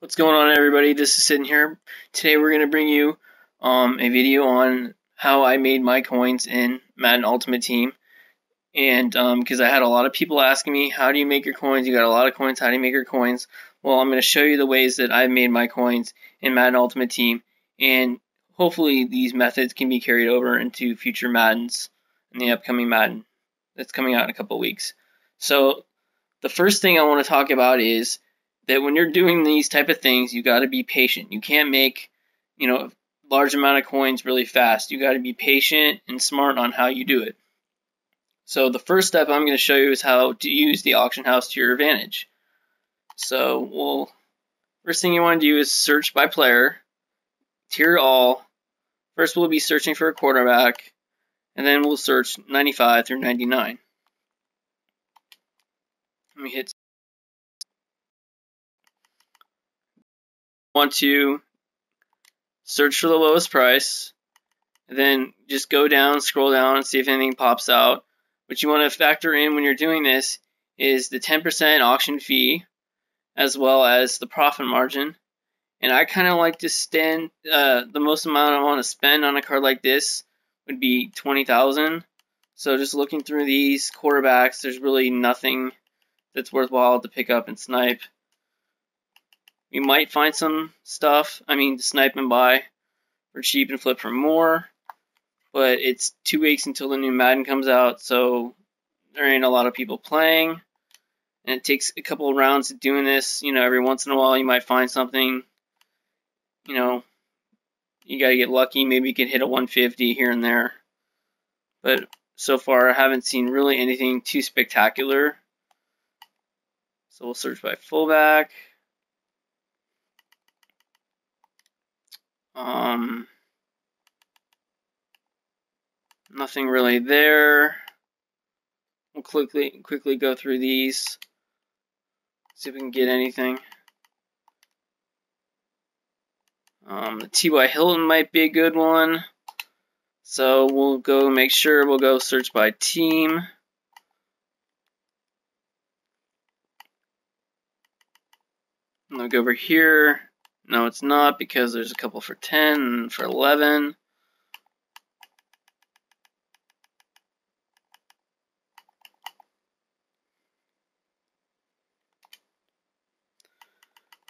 What's going on, everybody? This is Sitting here. Today we're going to bring you a video on how I made my coins in Madden Ultimate Team. And because I had a lot of people asking me, how do you make your coins? You got a lot of coins, how do you make your coins? Well, I'm going to show you the ways that I've made my coins in Madden Ultimate Team. And hopefully these methods can be carried over into future Maddens in the upcoming Madden that's coming out in a couple weeks. So the first thing I want to talk about is that when you're doing these type of things, you got to be patient. You can't make, large amount of coins really fast. You got to be patient and smart on how you do it. So the first step I'm going to show you is how to use the auction house to your advantage. So first thing you want to do is search by player, tier all. First we'll be searching for a quarterback, and then we'll search 95 through 99. Let me hit. Want to search for the lowest price, and then just go down, scroll down, and see if anything pops out. What you want to factor in when you're doing this is the 10% auction fee, as well as the profit margin. And I kind of like to spend the most amount I want to spend on a card like this would be 20,000. So just looking through these quarterbacks, there's really nothing that's worthwhile to pick up and snipe. You might find some stuff, snipe and buy for cheap and flip for more, but it's 2 weeks until the new Madden comes out, so there ain't a lot of people playing, and it takes a couple of rounds of doing this. Every once in a while you might find something, you gotta get lucky, maybe you can hit a 150 here and there, but so far I haven't seen really anything too spectacular. So we'll search by fullback. Nothing really there. We'll quickly go through these, see if we can get anything. The T.Y. Hilton might be a good one. So we'll go search by team. And I'll go over here. No, it's not, because there's a couple for 10 and for 11.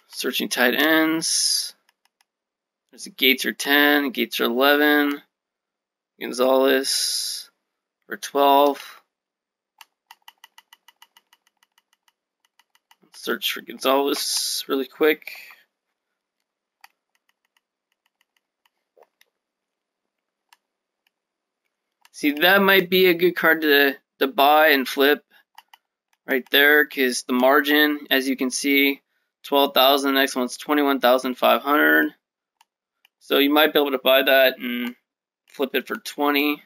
Searching tight ends. There's a Gates or 10, Gates or 11, Gonzalez for 12. Let's search for Gonzalez really quick. See, that might be a good card to buy and flip right there, because the margin, as you can see, 12,000. The next one's 21,500. So you might be able to buy that and flip it for 20.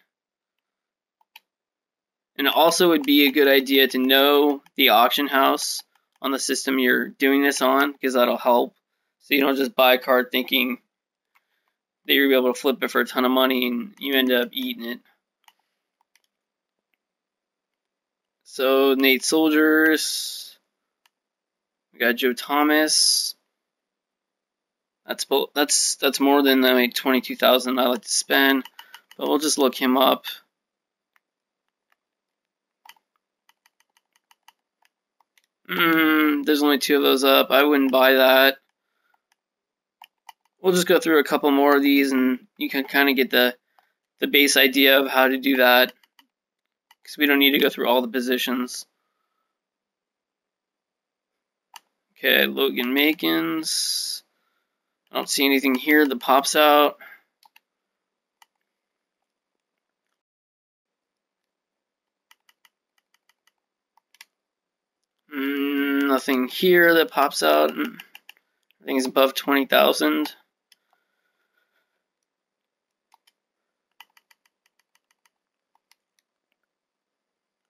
And it also would be a good idea to know the auction house on the system you're doing this on, because that'll help. So you don't just buy a card thinking that you're able to flip it for a ton of money and you end up eating it. So Nate Soldiers, we got Joe Thomas. That's more than the 22,000 I like to spend, but we'll just look him up. There's only 2 of those up. I wouldn't buy that. We'll just go through a couple more of these, and you can kind of get the base idea of how to do that, because we don't need to go through all the positions. Okay, Logan Makins. I don't see anything here that pops out. Nothing here that pops out. Everything's above 20,000.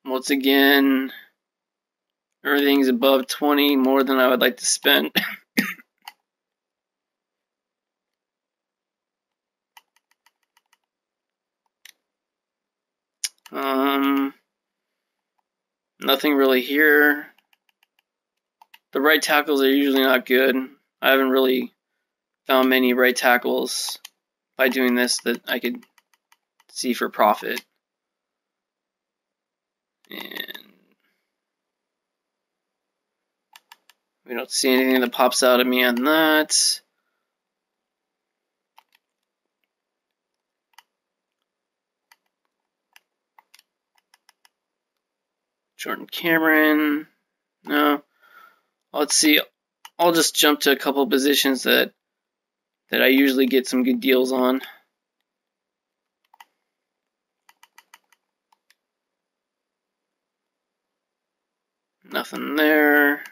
Once again, everything's above 20, more than I would like to spend. Nothing really here. The right tackles are usually not good. I haven't really found many right tackles by doing this that I could see for profit. And we don't see anything that pops out at me on that. Jordan Cameron, no. Let's see. I'll just jump to a couple positions that I usually get some good deals on. Nothing there.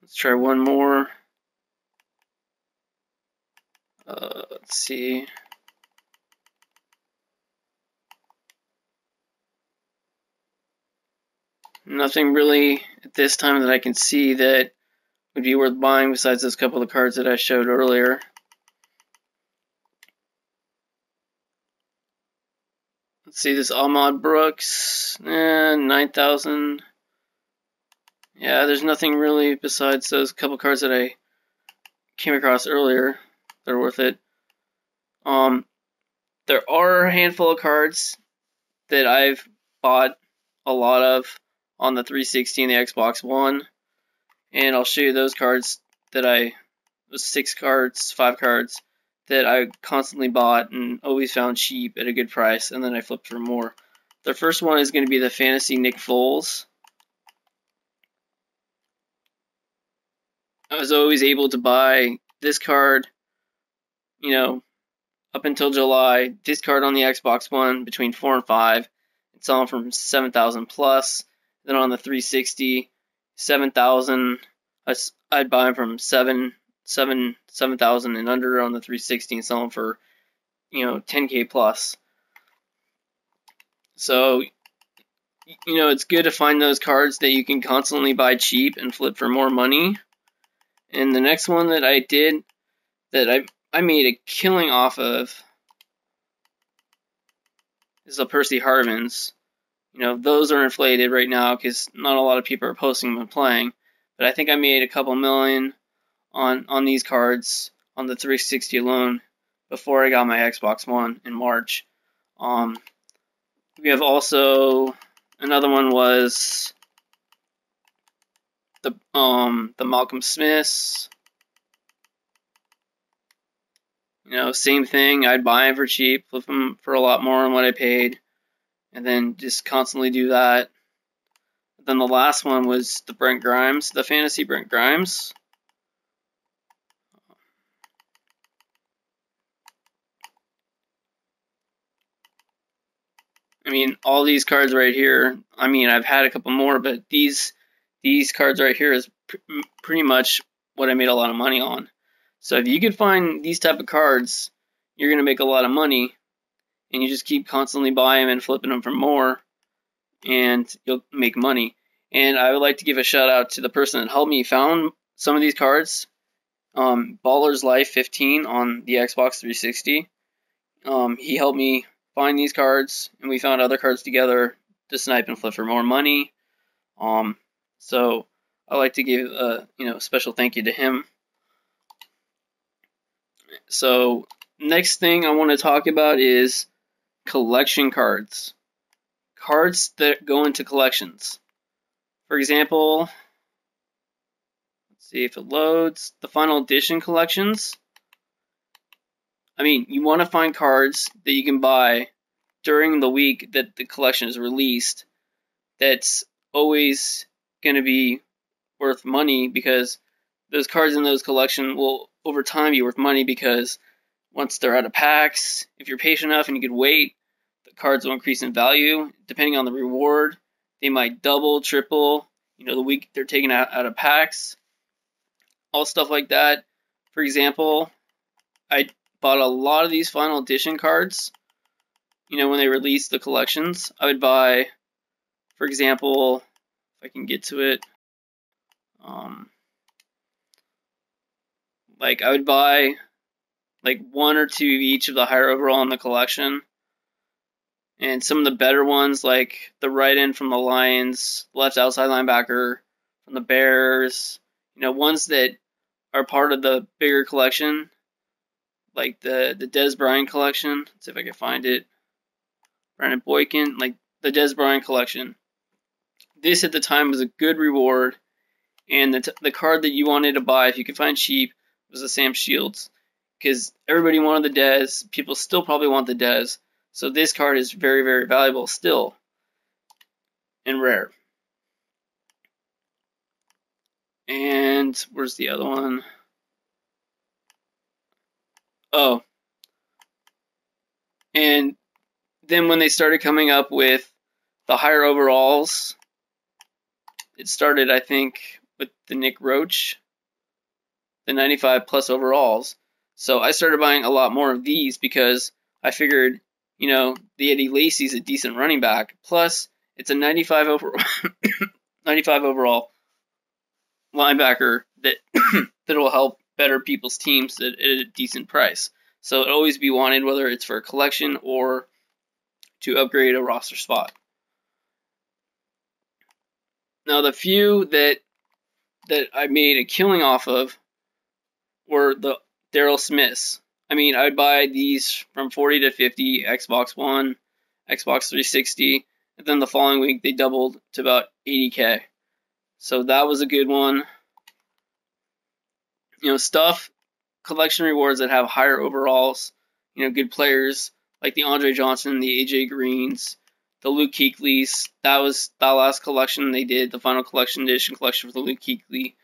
Let's try one more. Let's see. Nothing really at this time that I can see that would be worth buying besides those couple of cards that I showed earlier. Let's see, this Ahmad Brooks, 9,000. Yeah, there's nothing really besides those couple cards that I came across earlier that are worth it. There are a handful of cards that I've bought a lot of on the 360 and the Xbox One, and I'll show you those cards that those 6 cards, 5 cards that I constantly bought and always found cheap at a good price, and then I flipped for more. The first one is going to be the Fantasy Nick Foles. I was always able to buy this card, up until July, this card on the Xbox One between 4 and 5. It's selling from 7,000 plus. Then on the 360, 7,000. I'd buy them from 7,000 and under on the 360 and sell them for 10K plus. So it's good to find those cards that you can constantly buy cheap and flip for more money. And the next one that I did that I made a killing off of is the Percy Harvins. Those are inflated right now because not a lot of people are posting them and playing. But I think I made a couple million on these cards on the 360 alone before I got my Xbox One in March. We have also another one was the Malcolm Smiths. Same thing. I'd buy them for cheap, flip them for a lot more than what I paid, and then just constantly do that. Then the last one was the Brent Grimes, the Fantasy Brent Grimes. I mean, all these cards right here, I've had a couple more, but these cards right here is pretty much what I made a lot of money on. So if you could find these type of cards, you're going to make a lot of money, and you just keep constantly buying them and flipping them for more, and you'll make money. And I would like to give a shout out to the person that helped me found some of these cards. Baller's Life 15 on the Xbox 360. He helped me find these cards, and we found other cards together to snipe and flip for more money. So I like to give a special thank you to him. So next thing I want to talk about is collection cards. Cards that go into collections. For example, let's see if it loads. The Final Edition collections. You want to find cards that you can buy during the week that the collection is released that's always going to be worth money, because those cards in those collection will over time be worth money, because once they're out of packs, if you're patient enough and you could wait, the cards will increase in value. Depending on the reward, they might double, triple, the week they're taken out of packs. All stuff like that. For example, I bought a lot of these Final Edition cards. When they released the collections, I would buy, for example, if I can get to it, I would buy one or two of each of the higher overall in the collection. And some of the better ones, like the right end from the Lions, left outside linebacker from the Bears, ones that are part of the bigger collection, like the Des Bryant collection. Let's see if I can find it. Brandon Boykin, like the Des Bryant collection. This at the time was a good reward, and the card that you wanted to buy if you could find cheap was the Sam Shields, because everybody wanted the Des. People still probably want the Des, so this card is very, very valuable still and rare. And where's the other one? Oh, and then when they started coming up with the higher overalls, it started, I think, with the Nick Roach, the 95 plus overalls. So I started buying a lot more of these because I figured, the Eddie Lacy's a decent running back. Plus, it's a 95 overall linebacker that will help better people's teams at a decent price. So it'll always be wanted, whether it's for a collection or to upgrade a roster spot. Now, the few that I made a killing off of were the Daryl Smiths. I mean, I'd buy these from 40 to 50, Xbox One, Xbox 360, and then the following week they doubled to about 80K. So that was a good one. Stuff, collection rewards that have higher overalls, good players like the Andre Johnson, the AJ Greens, the Luke Kuechly's. That was that last collection they did, the final collection edition collection for the Luke Kuechly.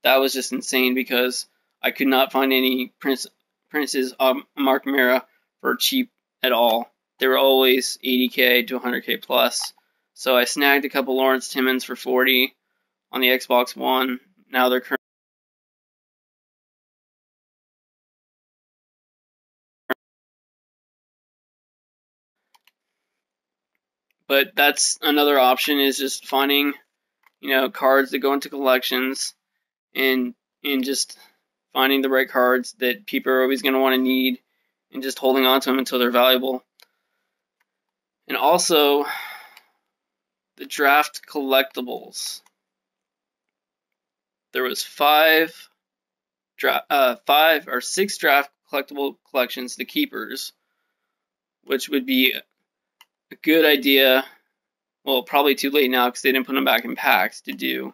That was just insane because I could not find any Prince's Mark Mara for cheap at all. They were always 80K to 100K plus. So I snagged a couple Lawrence Timmons for 40 on the Xbox One. Now they're currently but that's another option, is just finding, cards that go into collections and just finding the right cards that people are always going to want to need and just holding on to them until they're valuable. And also the draft collectibles. There was 5 or 6 draft collectible collections, the keepers, which would be a good idea. Well, probably too late now because they didn't put them back in packs to do.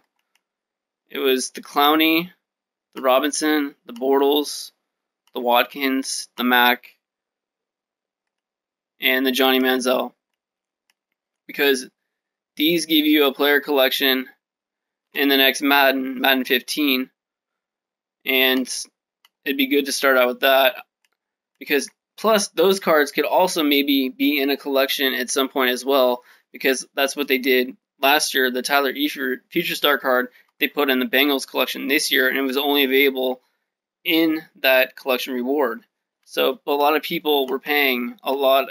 It was the Clowney, the Robinson, the Bortles, the Watkins, the Mack, and the Johnny Manziel. Because these give you a player collection in the next Madden 15. And it'd be good to start out with that. Because plus those cards could also maybe be in a collection at some point as well. Because that's what they did last year. The Tyler Eifert Future Star card they put in the Bengals collection this year, and it was only available in that collection reward. So a lot of people were paying a lot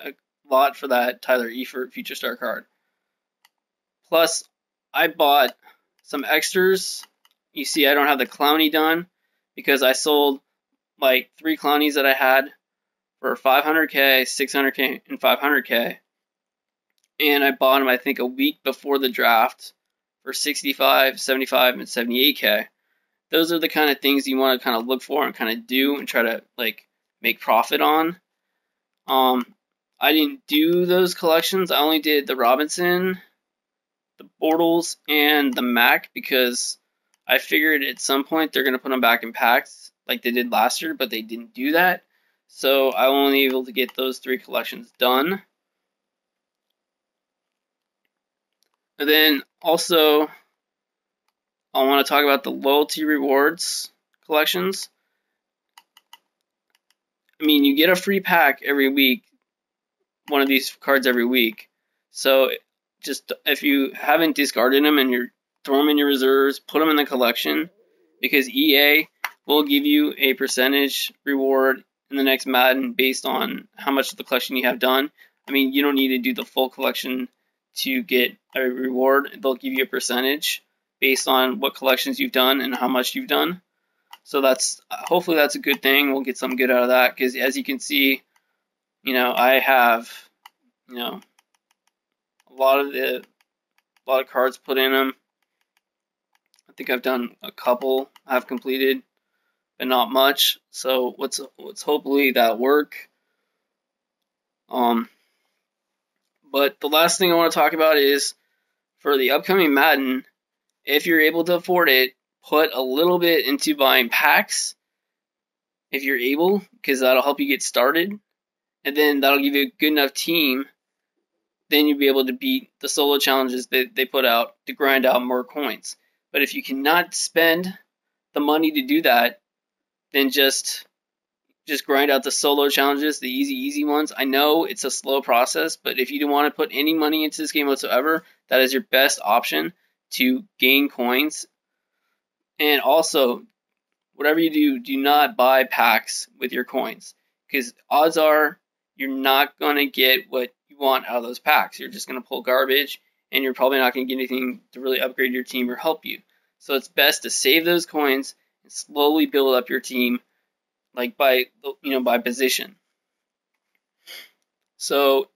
for that Tyler Eifert Future Star card. Plus, I bought some extras. You see, I don't have the Clowney done because I sold like 3 Clowneys that I had for 500K, 600K, and 500K. And I bought them, I think, a week before the draft for 65, 75, and 78K. Those are the kind of things you want to kind of look for and kind of do and try to like make profit on. I didn't do those collections. I only did the Robinson, the Bortles, and the Mack because I figured at some point they're going to put them back in packs like they did last year, but they didn't do that. So I was only able to get those 3 collections done. And then also, I want to talk about the loyalty rewards collections. I mean, you get a free pack every week, one of these cards every week. So just if you haven't discarded them and you throw them in your reserves, put them in the collection, because EA will give you a percentage reward in the next Madden based on how much of the collection you have done. I mean, you don't need to do the full collection to get a reward. They'll give you a percentage based on what collections you've done and how much you've done. So hopefully that's a good thing. We'll get some good out of that because as you can see, I have, a lot of cards put in them. I think I've done a couple I've completed, but not much. So let's hopefully that work. But the last thing I want to talk about is for the upcoming Madden, if you're able to afford it, put a little bit into buying packs if you're able, because that'll help you get started, and then that'll give you a good enough team. Then you'll be able to beat the solo challenges that they put out to grind out more coins. But if you cannot spend the money to do that, then just grind out the solo challenges, the easy ones. I know it's a slow process, but if you don't want to put any money into this game whatsoever, that is your best option to gain coins. And also, whatever you do, do not buy packs with your coins, because odds are you're not going to get what you want out of those packs. You're just going to pull garbage, and you're probably not going to get anything to really upgrade your team or help you. So it's best to save those coins and slowly build up your team, like by position. So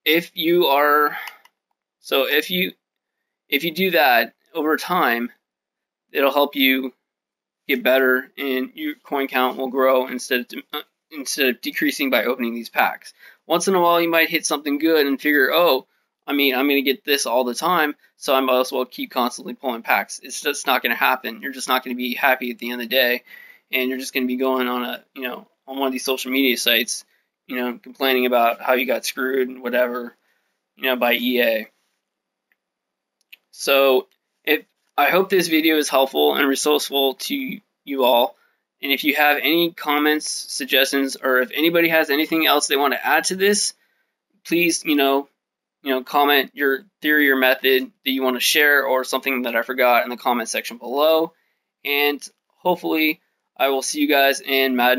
if you do that over time, it'll help you get better, and your coin count will grow instead of decreasing by opening these packs. Once in a while, you might hit something good and figure, oh, I'm going to get this all the time, so I might as well keep constantly pulling packs. It's just not going to happen. You're just not going to be happy at the end of the day, and you're just going to be going on on one of these social media sites, complaining about how you got screwed and whatever, by EA. So I hope this video is helpful and resourceful to you all. And if you have any comments, suggestions, or if anybody has anything else they want to add to this, please, comment your theory or method that you want to share, or something that I forgot, in the comment section below. And hopefully I will see you guys in Madden